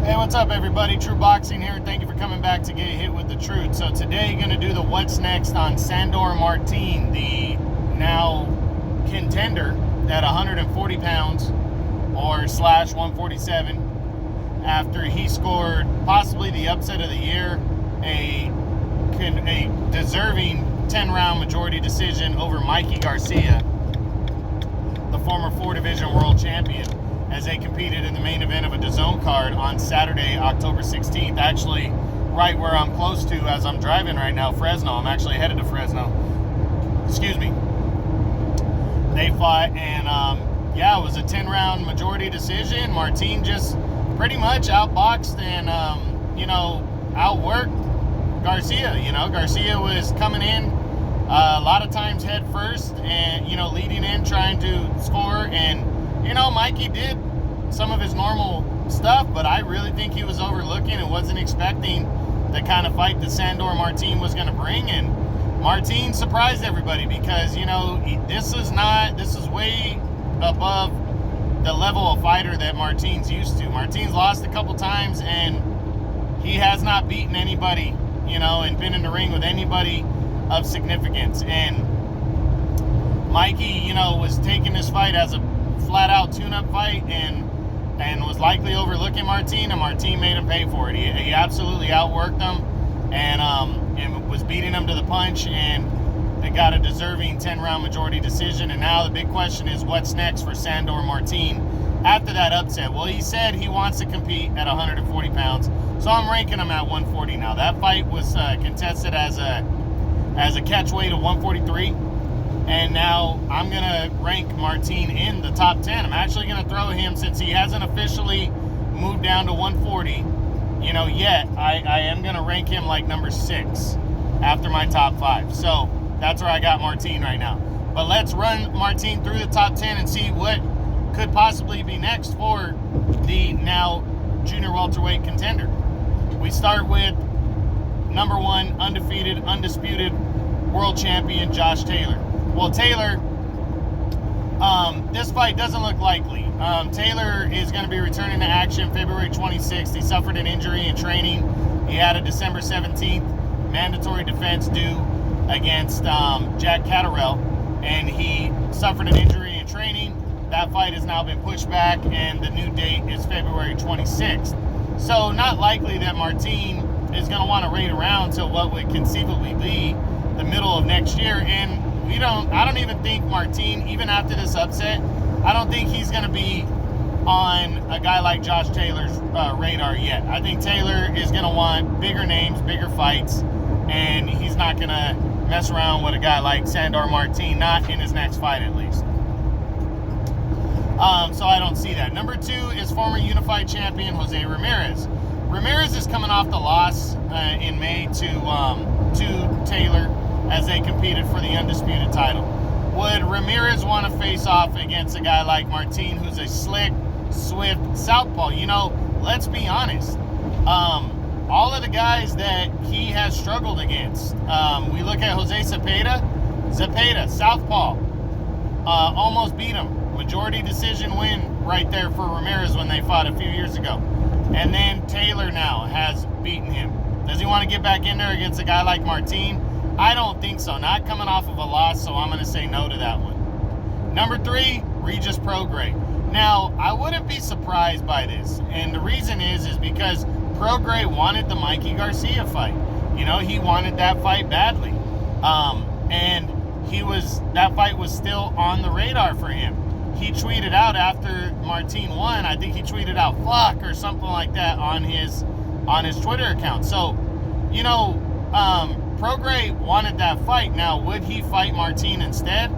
Hey, what's up, everybody? True Boxing here. Thank you for coming back to get hit with the truth. So today, going to do the what's next on Sandor Martine, the now contender at 140 pounds or slash 147 after he scored possibly the upset of the year, a deserving 10-round majority decision over Mikey Garcia, the former 4-division world champion, as they competed in the main event of a DAZN card on Saturday, October 16th. Actually, right where I'm close to as I'm driving right now, Fresno. I'm actually headed to Fresno. Excuse me. They fought, and yeah, it was a 10-round majority decision. Martine just pretty much outboxed and, outworked Garcia. Garcia was coming in a lot of times head first and, leading in, trying to score. And, Mikey did some of his normal stuff, but I really think he was overlooking and wasn't expecting the kind of fight that Sandor Martine was going to bring. And Martine surprised everybody because, this is way above the level of fighter that Martine's used to. Martine's lost a couple times, and he has not beaten anybody, and been in the ring with anybody of significance. And Mikey, was taking this fight as a flat-out tune-up fight and was likely overlooking Martine, and Martine made him pay for it. He absolutely outworked him and was beating him to the punch, and they got a deserving 10-round majority decision. And now the big question is, what's next for Sandor Martine after that upset? Well, he said he wants to compete at 140 pounds, so I'm ranking him at 140 now. That fight was contested as a catch weight of 143. And now I'm going to rank Martine in the top 10. I'm actually going to throw him, since he hasn't officially moved down to 140, yet. I am going to rank him like number 6 after my top 5. So that's where I got Martine right now. But let's run Martine through the top 10 and see what could possibly be next for the now junior welterweight contender. We start with number 1, undefeated, undisputed world champion Josh Taylor. Well, Taylor, this fight doesn't look likely. Taylor is going to be returning to action February 26th. He suffered an injury in training. He had a December 17th mandatory defense due against Jack Catterall, and he suffered an injury in training. That fight has now been pushed back, and the new date is February 26th. So not likely that Martine is going to want to wait around till what would conceivably be the middle of next year. And I don't even think Martine, even after this upset, I don't think he's going to be on a guy like Josh Taylor's radar yet. I think Taylor is going to want bigger names, bigger fights, and he's not going to mess around with a guy like Sandor Martine, not in his next fight at least. So I don't see that. Number 2 is former unified champion Jose Ramirez. Ramirez is coming off the loss in May to Taylor as they competed for the undisputed title. Would Ramirez want to face off against a guy like Martine, who's a slick, swift southpaw? Let's be honest. All of the guys that he has struggled against, we look at Jose Cepeda, southpaw, almost beat him. Majority decision win right there for Ramirez when they fought a few years ago. And then Taylor now has beaten him. Does he want to get back in there against a guy like Martine? I don't think so. Not coming off of a loss, so I'm going to say no to that one. Number 3, Regis Prograis. Now, I wouldn't be surprised by this, and the reason is because Prograis wanted the Mikey Garcia fight. He wanted that fight badly, and that fight was still on the radar for him. He tweeted out after Martine won, I think he tweeted out "fuck" or something like that on his Twitter account. So, Prograis wanted that fight. Now, would he fight Martine instead?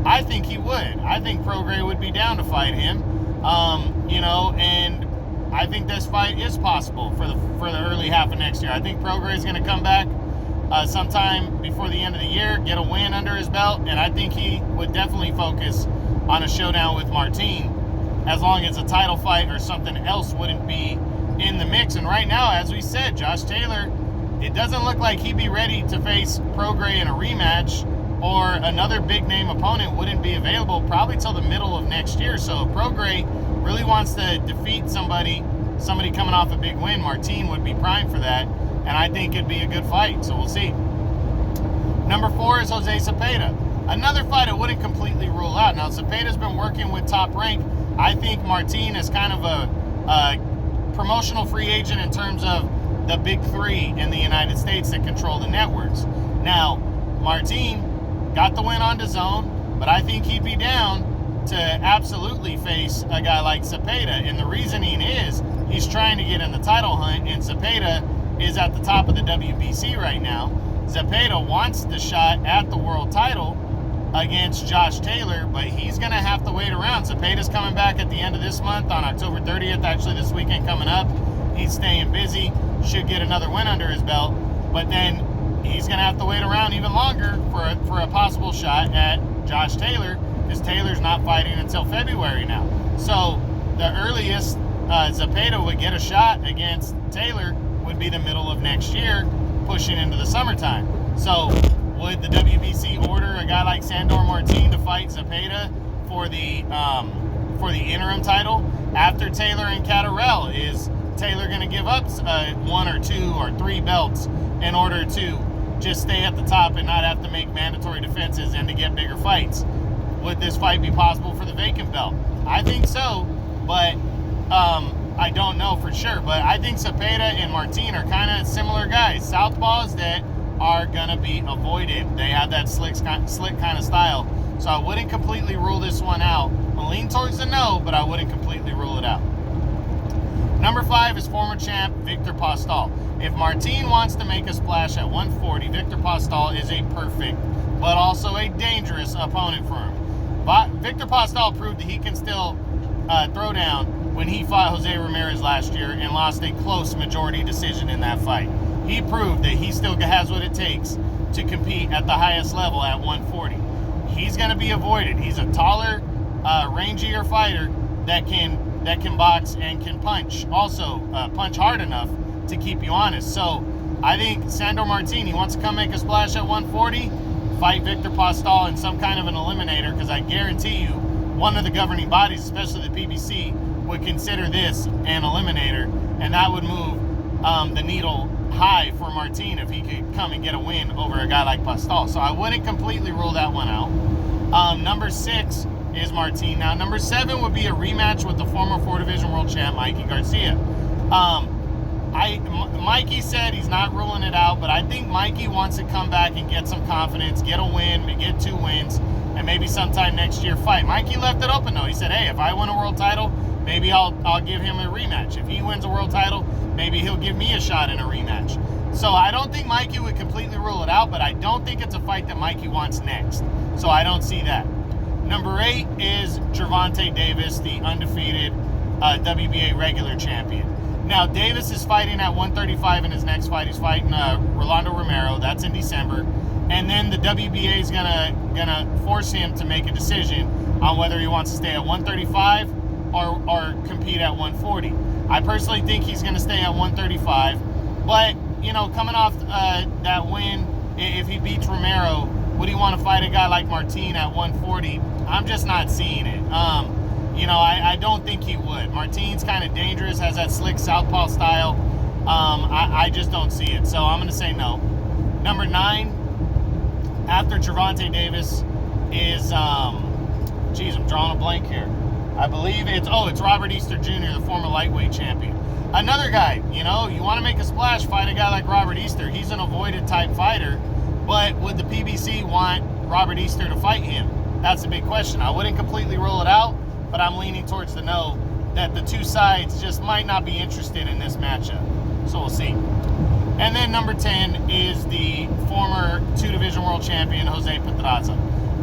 I think he would. I think Prograis would be down to fight him. And I think this fight is possible for the early half of next year. I think Prograis is going to come back sometime before the end of the year, get a win under his belt, and I think he would definitely focus on a showdown with Martine, as long as a title fight or something else wouldn't be in the mix. And right now, as we said, Josh Taylor, it doesn't look like he'd be ready to face Prograis in a rematch, or another big name opponent wouldn't be available probably till the middle of next year. So if Prograis really wants to defeat somebody somebody coming off a big win, Martine would be primed for that, and I think it'd be a good fight, so we'll see. Number 4 is Jose Cepeda. Another fight I wouldn't completely rule out. Now, Cepeda's been working with Top Rank. I think Martine is kind of a promotional free agent in terms of the big 3 in the United States that control the networks. Now, Martine got the win on DAZN, but I think he'd be down to absolutely face a guy like Cepeda, and the reasoning is he's trying to get in the title hunt, and Cepeda is at the top of the WBC right now. Cepeda wants the shot at the world title against Josh Taylor, but he's going to have to wait around. Cepeda's coming back at the end of this month on October 30th, actually this weekend coming up. He's staying busy, should get another win under his belt, but then he's going to have to wait around even longer for a possible shot at Josh Taylor, because Taylor's not fighting until February now. So the earliest Cepeda would get a shot against Taylor would be the middle of next year, pushing into the summertime. So would the WBC order a guy like Sandor Martine to fight Cepeda for the interim title after Taylor and Catterall? Is Taylor going to give up 1 or 2 or 3 belts in order to just stay at the top and not have to make mandatory defenses and to get bigger fights? Would this fight be possible for the vacant belt? I think so, but I don't know for sure. But I think Cepeda and Martine are kind of similar guys. Southpaws that are going to be avoided. They have that slick kind of style. So I wouldn't completely rule this one out. I'll lean towards the no, but I wouldn't completely rule it out. Number 5 is former champ Victor Postal. If Martine wants to make a splash at 140, Victor Postal is a perfect, but also a dangerous opponent for him. But Victor Postal proved that he can still throw down when he fought Jose Ramirez last year and lost a close majority decision in that fight. He proved that he still has what it takes to compete at the highest level at 140. He's going to be avoided. He's a taller, rangier fighter that can box and can punch. Also, punch hard enough to keep you honest. So I think Sandor Martine, he wants to come make a splash at 140, fight Victor Postal in some kind of an eliminator, because I guarantee you one of the governing bodies, especially the PBC, would consider this an eliminator, and that would move the needle high for Martine if he could come and get a win over a guy like Postal. So I wouldn't completely rule that one out. Number 6 is Martine. Now, number 7 would be a rematch with the former 4 Division World Champ, Mikey Garcia. Mikey said he's not ruling it out, but I think Mikey wants to come back and get some confidence, get a win, get 2 wins, and maybe sometime next year fight. Mikey left it open, though. He said, hey, if I win a world title, maybe I'll give him a rematch. If he wins a world title, maybe he'll give me a shot in a rematch. So I don't think Mikey would completely rule it out, but I don't think it's a fight that Mikey wants next. So I don't see that. Number 8 is Javonte Davis, the undefeated WBA regular champion. Now, Davis is fighting at 135 in his next fight. He's fighting Rolando Romero. That's in December. And then the WBA is gonna force him to make a decision on whether he wants to stay at 135 or compete at 140. I personally think he's going to stay at 135. But, you know, coming off that win, if he beats Romero, would he want to fight a guy like Martine at 140? I'm just not seeing it. You know, I don't think he would. Martine's kind of dangerous, has that slick southpaw style. I just don't see it. So I'm going to say no. Number 9, after Javonte Davis, is, geez, I'm drawing a blank here. I believe it's Robert Easter Jr., the former lightweight champion. Another guy, you know, you want to make a splash, fight a guy like Robert Easter. He's an avoided type fighter, but would the PBC want Robert Easter to fight him? That's a big question. I wouldn't completely rule it out, but I'm leaning towards the no, that the 2 sides just might not be interested in this matchup. So we'll see. And then number 10 is the former 2 Division World Champion, Jose Patrazza.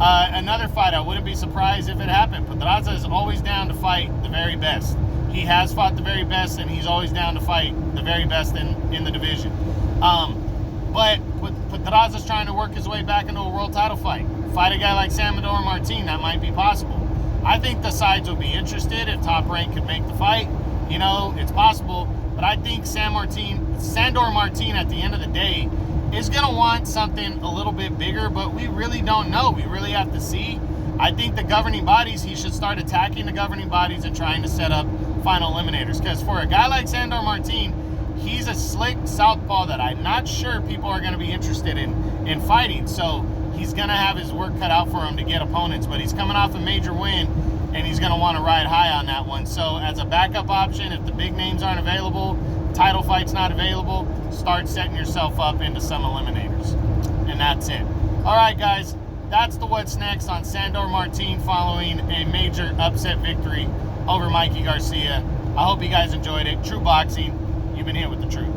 Another fight, I wouldn't be surprised if it happened. Patrazza is always down to fight the very best. He has fought the very best, and he's always down to fight the very best in the division. But Patrazza's trying to work his way back into a world title fight. Fight a guy like Sandor Martine, that might be possible. I think the sides will be interested if Top Rank could make the fight. You know, it's possible. But I think Sandor Martine, at the end of the day, is going to want something a little bit bigger, but we really don't know. We really have to see. I think the governing bodies, he should start attacking the governing bodies and trying to set up final eliminators. Because for a guy like Sandor Martine, he's a slick southpaw that I'm not sure people are going to be interested in fighting. So he's going to have his work cut out for him to get opponents. But he's coming off a major win, and he's going to want to ride high on that one. So as a backup option, if the big names aren't available, title fight's not available, start setting yourself up into some eliminators. And that's it. All right, guys. That's the what's next on Sandor Martine following a major upset victory over Mikey Garcia. I hope you guys enjoyed it. True Boxing, you've been here with the truth.